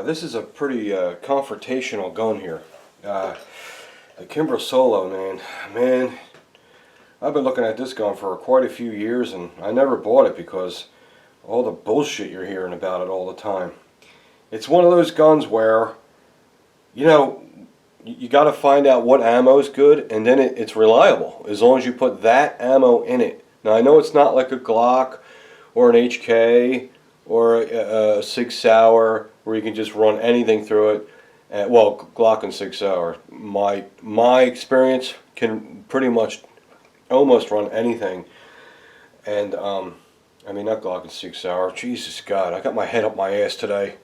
This is a pretty confrontational gun here. The Kimber Solo, man, I've been looking at this gun for quite a few years, and I never bought it because all the bullshit you're hearing about it all the time. It's one of those guns where, you know, you got to find out what ammo is good, and then it's reliable as long as you put that ammo in it. Now I know it's not like a Glock or an HK or a Sig Sauer where you can just run anything through it. Well, Glock and Sig Sauer, my experience, can pretty much almost run anything. And I mean, not Glock and Sig Sauer. Jesus God, I got my head up my ass today.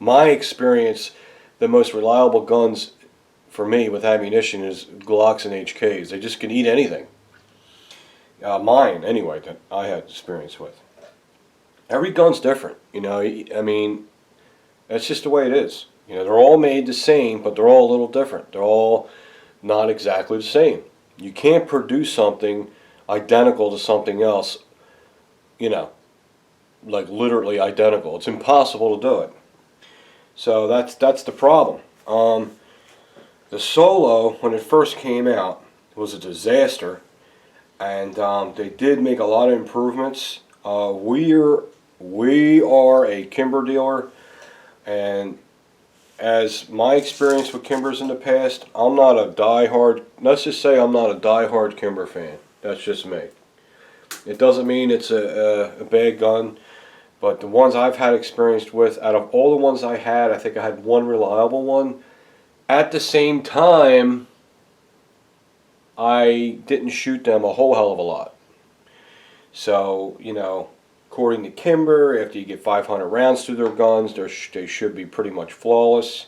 My experience, the most reliable guns for me with ammunition is Glocks and HKs. They just can eat anything. Mine, anyway, that I had experience with. Every gun's different, you know. I mean, that's just the way it is. You know, they're all made the same, but they're all a little different. They're all not exactly the same. You can't produce something identical to something else, you know, like literally identical. It's impossible to do it. So that's the problem. The Solo, when it first came out, was a disaster, and they did make a lot of improvements. We are a Kimber dealer, and as my experience with Kimbers in the past, I'm not a let's just say I'm not a die-hard Kimber fan. That's just me. It doesn't mean it's a bad gun, but the ones I've had experience with, out of all the ones I had, I think I had one reliable one. At the same time, I didn't shoot them a whole hell of a lot. So, you know, according to Kimber, after you get 500 rounds through their guns, they should be pretty much flawless.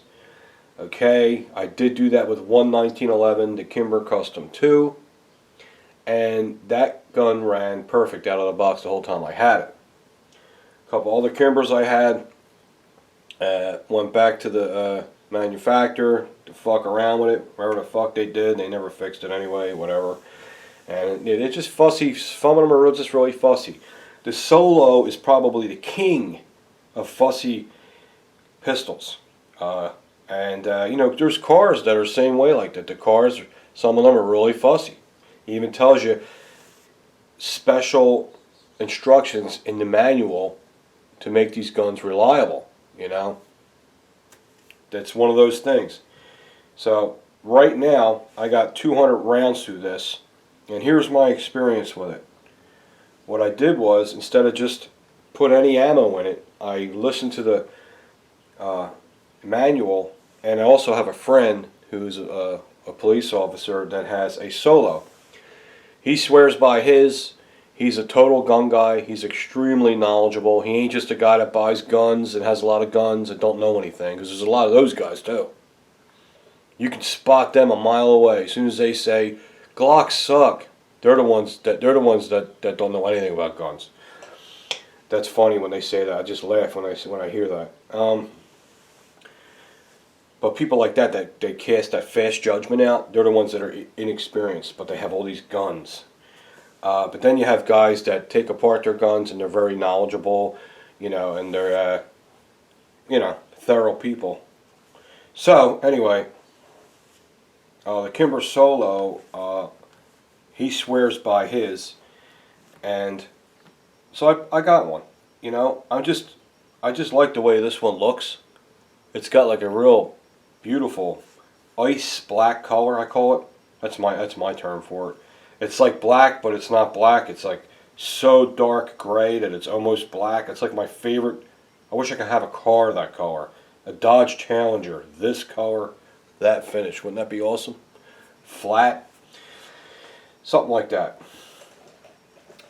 Okay, I did do that with one 1911, the Kimber Custom 2, and that gun ran perfect out of the box the whole time I had it. A couple other Kimbers I had, went back to the manufacturer to fuck around with it, whatever the fuck they did. They never fixed it anyway, whatever. And they're just fussy. Some of them are just really fussy. The Solo is probably the king of fussy pistols. You know, there's cars that are the same way like that. The cars, some of them are really fussy. It even tells you special instructions in the manual to make these guns reliable, you know. That's one of those things. So right now I got 200 rounds through this, and here's my experience with it. What I did was, instead of just put any ammo in it, I listened to the manual, and I also have a friend who's a police officer that has a Solo. He swears by his. He's a total gun guy. He's extremely knowledgeable. He ain't just a guy that buys guns and has a lot of guns and don't know anything, because there's a lot of those guys too. You can spot them a mile away. As soon as they say Glocks suck, they're the ones that don't know anything about guns. That's funny when they say that. I just laugh when I hear that. But people like that they cast that fast judgment out, they're the ones that are inexperienced, but they have all these guns. But then you have guys that take apart their guns and they're very knowledgeable, you know, and they're, you know, thorough people. So, anyway, the Kimber Solo, he swears by his, and so I got one, you know. I just like the way this one looks. It's got like a real beautiful ice black color, I call it. That's my term for it. It's like black, but it's not black. It's like so dark gray that it's almost black. It's like my favorite. I wish I could have a car that color. A Dodge Challenger, this color, that finish. Wouldn't that be awesome? Flat. Something like that.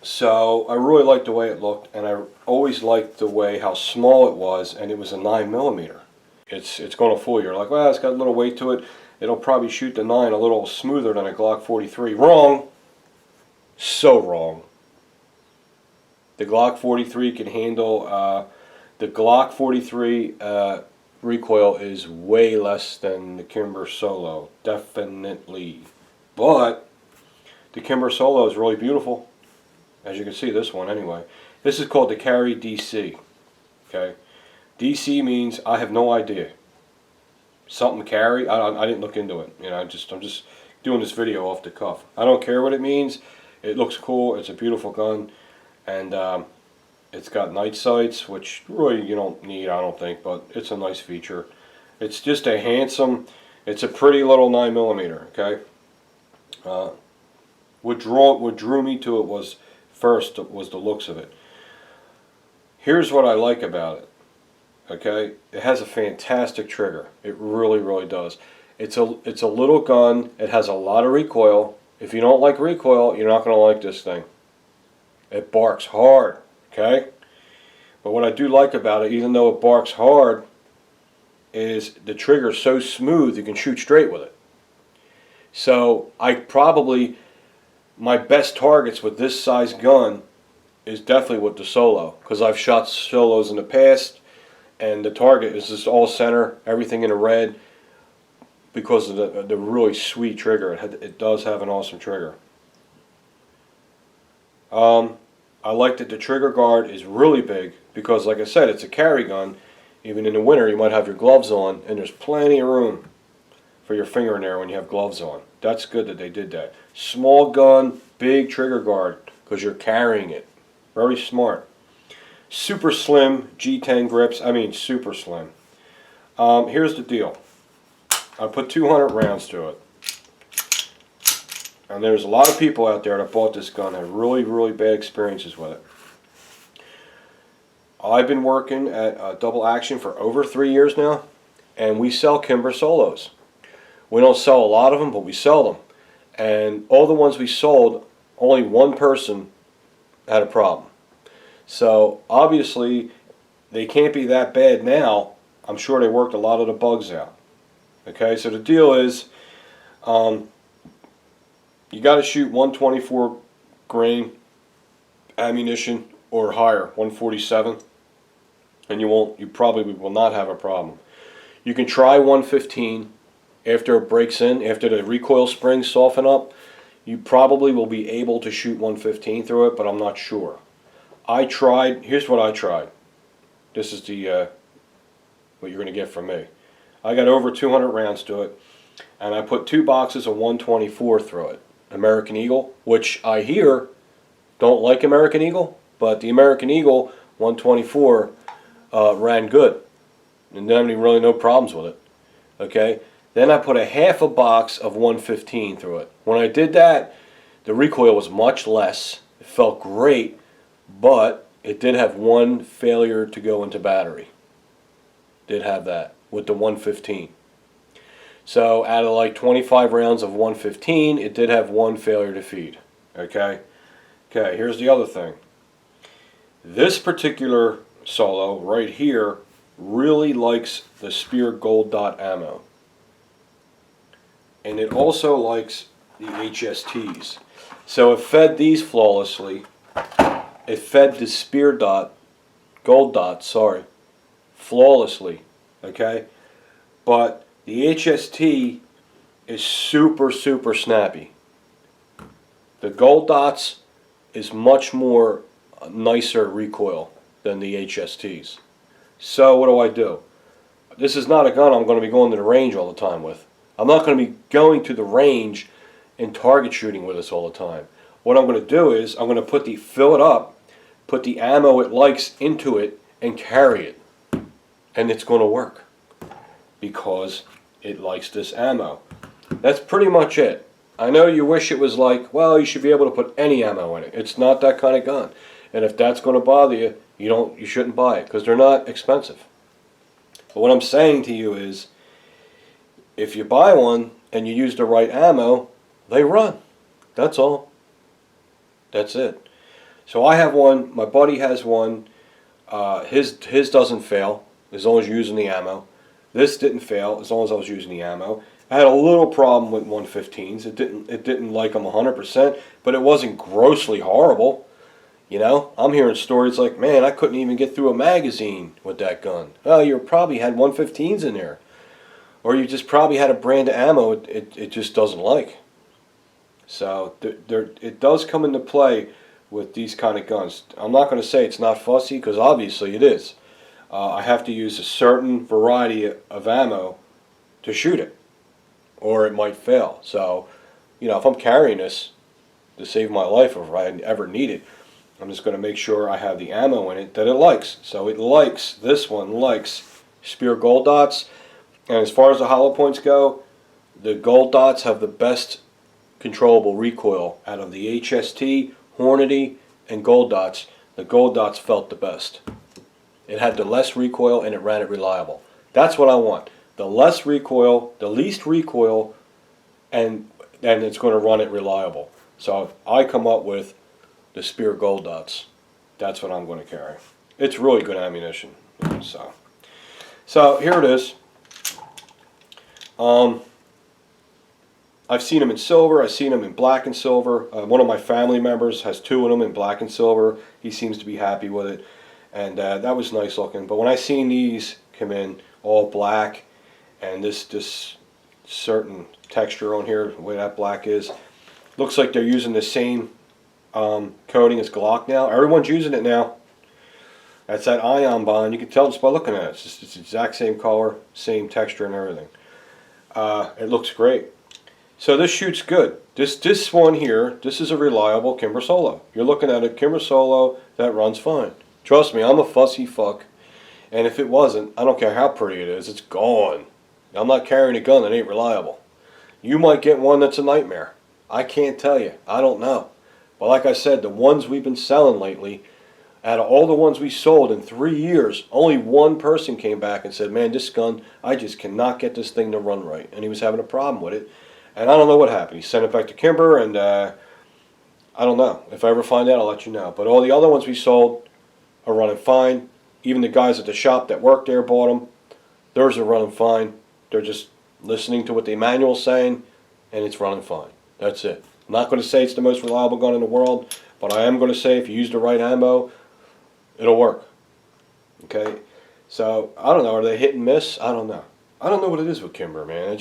So I really liked the way it looked, and I always liked the way how small it was, and it was a 9mm. It's going to fool you. You're like, well, it's got a little weight to it. It'll probably shoot the 9 a little smoother than a Glock 43. Wrong. So wrong. The Glock 43 can handle, the Glock 43 recoil is way less than the Kimber Solo. Definitely. But the Kimber Solo is really beautiful. As you can see, this one anyway. This is called the Carry DC. Okay. DC means I have no idea. Something to carry. I didn't look into it. You know, I'm just doing this video off the cuff. I don't care what it means. It looks cool. It's a beautiful gun, and it's got night sights, which really you don't need, I don't think, but it's a nice feature. It's just a handsome. It's a pretty little 9mm. Okay. What drew me to it was the looks of it. Here's what I like about it. Okay, it has a fantastic trigger. It really, really does. It's a little gun. It has a lot of recoil. If you don't like recoil, you're not going to like this thing. It barks hard. Okay, but what I do like about it, even though it barks hard, is the trigger is so smooth you can shoot straight with it. So my best targets with this size gun is definitely with the solo, because I've shot solos in the past. And the target is just all center, everything in the red, because of the really sweet trigger. It does have an awesome trigger. I like that the trigger guard is really big, because like I said, it's a carry gun. Even in the winter you might have your gloves on, and there's plenty of room for your finger in there when you have gloves on. That's good that they did that. Small gun, big trigger guard, because you're carrying it. Very smart. Super slim G10 grips. I mean, super slim. Here's the deal. I put 200 rounds to it. And there's a lot of people out there that bought this gun and have really, really bad experiences with it. I've been working at Double Action for over 3 years now, and we sell Kimber solos. We don't sell a lot of them, but we sell them. And all the ones we sold, only one person had a problem. So obviously they can't be that bad now. I'm sure they worked a lot of the bugs out. Okay, so the deal is you got to shoot 124 grain ammunition or higher, 147, and you probably will not have a problem. You can try 115 after it breaks in, after the recoil springs soften up. You probably will be able to shoot 115 through it, but I'm not sure. Here's what I tried. This is what you're going to get from me. I got over 200 rounds to it, and I put 2 boxes of 124 through it. American Eagle, which I hear don't like American Eagle, but the American Eagle 124 ran good. And didn't have really no problems with it. Okay? Then I put a half a box of 115 through it. When I did that, the recoil was much less. It felt great. But it did have one failure to go into battery. Did have that with the 115. So out of like 25 rounds of 115, it did have one failure to feed. Okay? Okay, here's the other thing. This particular solo right here really likes the Spear Gold Dot ammo. And it also likes the HSTs. So it fed these flawlessly. It fed the Spear Gold Dot, flawlessly, okay? But the HST is super, super snappy. The Gold Dots is much more nicer recoil than the HSTs. So what do? This is not a gun I'm going to be going to the range all the time with. I'm not going to be going to the range and target shooting with this all the time. What I'm going to do is I'm going to fill it up, put the ammo it likes into it, and carry it. And it's going to work because it likes this ammo. That's pretty much it. I know you wish it was like, well, you should be able to put any ammo in it. It's not that kind of gun. And if that's going to bother you, you shouldn't buy it because they're not expensive. But what I'm saying to you is, if you buy one and you use the right ammo, they run. That's all. That's it. So I have one, my buddy has one, his doesn't fail as long as you're using the ammo. This didn't fail as long as I was using the ammo. I had a little problem with 115s. It didn't like them 100%, but it wasn't grossly horrible. You know, I'm hearing stories like, man, I couldn't even get through a magazine with that gun. Well, you probably had 115s in there. Or you just probably had a brand of ammo it just doesn't like. So it does come into play with these kind of guns. I'm not going to say it's not fussy, because obviously it is. I have to use a certain variety of ammo to shoot it, or it might fail. So, you know, if I'm carrying this to save my life, if I ever need it, I'm just going to make sure I have the ammo in it that it likes. So it likes, this one likes Spear Gold Dots. And as far as the hollow points go, the Gold Dots have the best controllable recoil out of the HST, Hornady, and Gold Dots. The Gold Dots felt the best. It had the less recoil and it ran it reliable. That's what I want. The less recoil, the least recoil, and it's going to run it reliable. So if I come up with the Spear Gold Dots, that's what I'm going to carry. It's really good ammunition. So here it is. I've seen them in silver. I've seen them in black and silver. One of my family members has 2 of them in black and silver. He seems to be happy with it, and that was nice looking. But when I seen these come in all black, and this certain texture on here, the way that black is, looks like they're using the same coating as Glock now. Everyone's using it now. That's that ion bond. You can tell just by looking at it. It's the exact same color, same texture and everything. It looks great. So this shoots good. This one here, this is a reliable Kimber Solo. You're looking at a Kimber Solo that runs fine. Trust me, I'm a fussy fuck. And if it wasn't, I don't care how pretty it is, it's gone. I'm not carrying a gun that ain't reliable. You might get one that's a nightmare. I can't tell you. I don't know. But like I said, the ones we've been selling lately, out of all the ones we sold in 3 years, only one person came back and said, man, this gun, I just cannot get this thing to run right. And he was having a problem with it. And I don't know what happened. He sent it back to Kimber, and I don't know. If I ever find out, I'll let you know. But all the other ones we sold are running fine. Even the guys at the shop that worked there bought them. Theirs are running fine. They're just listening to what the manual's saying, and it's running fine. That's it. I'm not going to say it's the most reliable gun in the world, but I am going to say if you use the right ammo, it'll work. Okay? So, I don't know. Are they hit and miss? I don't know. I don't know what it is with Kimber, man.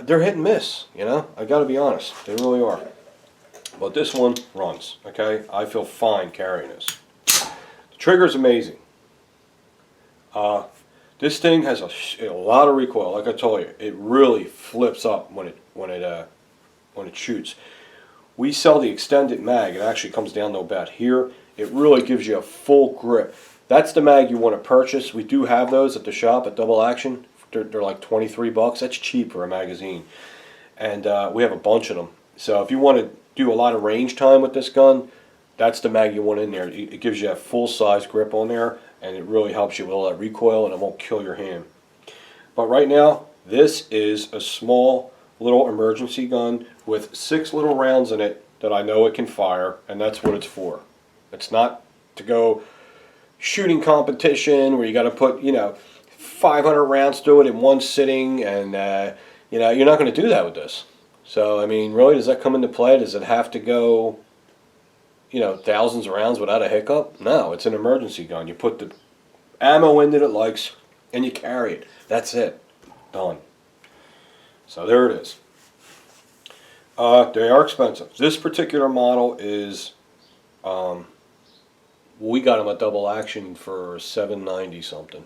They're hit and miss, you know? I got to be honest. They really are. But this one runs, okay? I feel fine carrying this. The trigger's amazing. This thing has a lot of recoil. Like I told you, it really flips up when it shoots. We sell the extended mag. It actually comes down to about here. It really gives you a full grip. That's the mag you want to purchase. We do have those at the shop at Double Action. They're like 23 bucks. That's cheap for a magazine. And we have a bunch of them. So if you want to do a lot of range time with this gun, that's the mag you want in there. It gives you a full-size grip on there, and it really helps you with all that recoil, and it won't kill your hand. But right now, this is a small little emergency gun with 6 little rounds in it that I know it can fire, and that's what it's for. It's not to go shooting competition where you got to put, 500 rounds through it in one sitting, and you're not going to do that with this. So I mean, really, does that come into play? Does it have to go, thousands of rounds without a hiccup? No, it's an emergency gun. You put the ammo in that it likes, and you carry it. That's it. Done. So there it is. They are expensive. This particular model is, we got them at Double Action for $7.90 something.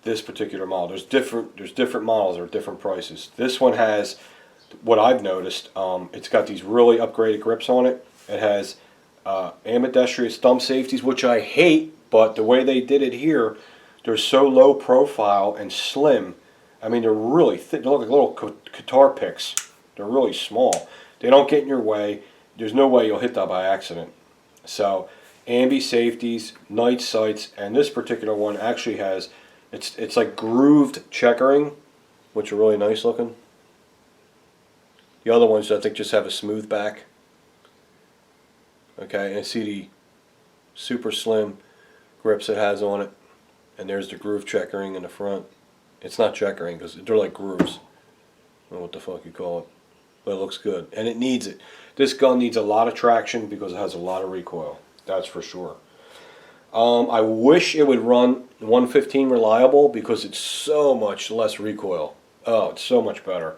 This particular model. There's different models or different prices. This one has, what I've noticed, it's got these really upgraded grips on it. It has ambidextrous thumb safeties, which I hate, but the way they did it here, they're so low profile and slim. I mean, they're really thick. They look like little guitar picks. They're really small. They don't get in your way. There's no way you'll hit that by accident. So, ambi safeties, night sights, and this particular one actually has, it's like grooved checkering, which are really nice looking. The other ones I think just have a smooth back. Okay, and see the super slim grips it has on it, and there's the groove checkering in the front. It's not checkering because they're like grooves. I don't know what the fuck you call it, but it looks good, and it needs it. This gun needs a lot of traction because it has a lot of recoil. That's for sure. I wish it would run 115 reliable because it's so much less recoil. Oh, it's so much better.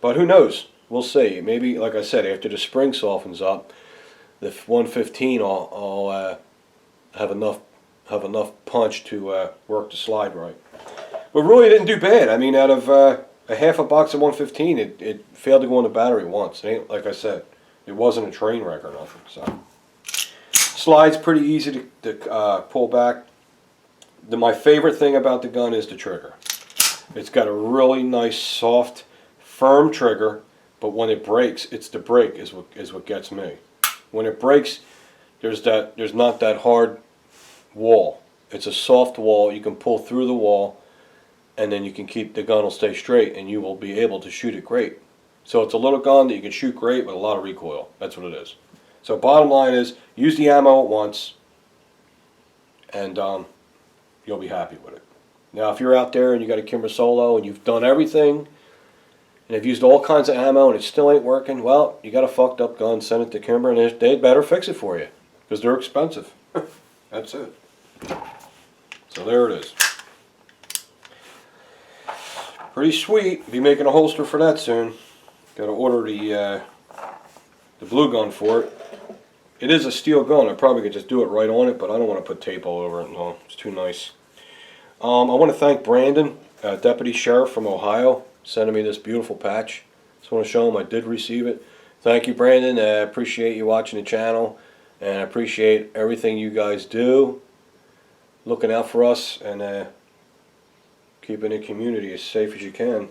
But who knows? We'll see. Maybe, like I said, after the spring softens up, the 115 I'll have enough have enough punch to work the slide right. But really, it didn't do bad. I mean, out of a half a box of 115, it failed to go on the battery once. It ain't, like I said, it wasn't a train wreck or nothing. So slide's pretty easy to pull back. My favorite thing about the gun is the trigger. It's got a really nice, soft, firm trigger, but when it breaks, it's the break is what gets me. When it breaks, there's not that hard wall. It's a soft wall. You can pull through the wall, and then you can the gun will stay straight, and you will be able to shoot it great. So it's a little gun that you can shoot great with a lot of recoil. That's what it is. So bottom line is, use the ammo at once, and you'll be happy with it. Now, if you're out there and you got a Kimber Solo and you've done everything and have used all kinds of ammo and it still ain't working, well, you got a fucked up gun, send it to Kimber and they'd better fix it for you because they're expensive. That's it. So there it is. Pretty sweet. Be making a holster for that soon. Got to order the blue gun for it. It is a steel gun. I probably could just do it right on it, but I don't want to put tape all over it. No, it's too nice. I want to thank Brandon, Deputy Sheriff from Ohio, sending me this beautiful patch. Just want to show him I did receive it. Thank you, Brandon. I appreciate you watching the channel, and I appreciate everything you guys do, looking out for us, and keeping the community as safe as you can,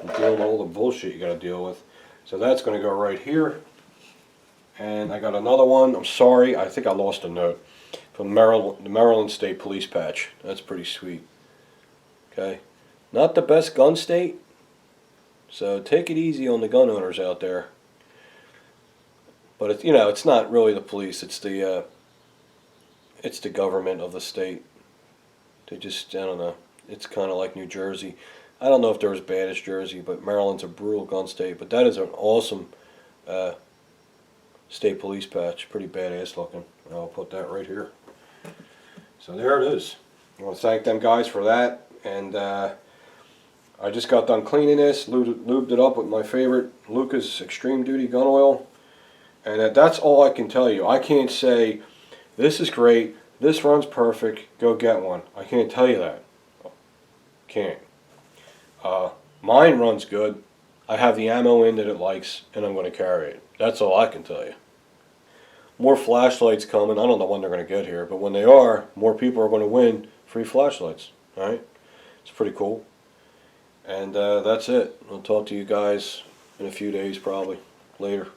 and dealing with all the bullshit you got to deal with. So that's going to go right here. And I got another one. I'm sorry, I think I lost a note. From the Maryland State Police patch. That's pretty sweet. Okay, not the best gun state, so take it easy on the gun owners out there. But it's not really the police. It's the government of the state. They just, I don't know. It's kind of like New Jersey. I don't know if they're as bad as Jersey, but Maryland's a brutal gun state. But that is an awesome state police patch. Pretty badass looking. I'll put that right here. So there it is. I want to thank them guys for that. And I just got done cleaning this, lubed it up with my favorite Lucas Extreme Duty gun oil. And that's all I can tell you. I can't say, this is great, this runs perfect, go get one. I can't tell you that. Can't. Mine runs good. I have the ammo in that it likes, and I'm going to carry it. That's all I can tell you. More flashlights coming. I don't know when they're going to get here, but when they are, more people are going to win free flashlights. Alright? It's pretty cool. And that's it. I'll talk to you guys in a few days probably. Later.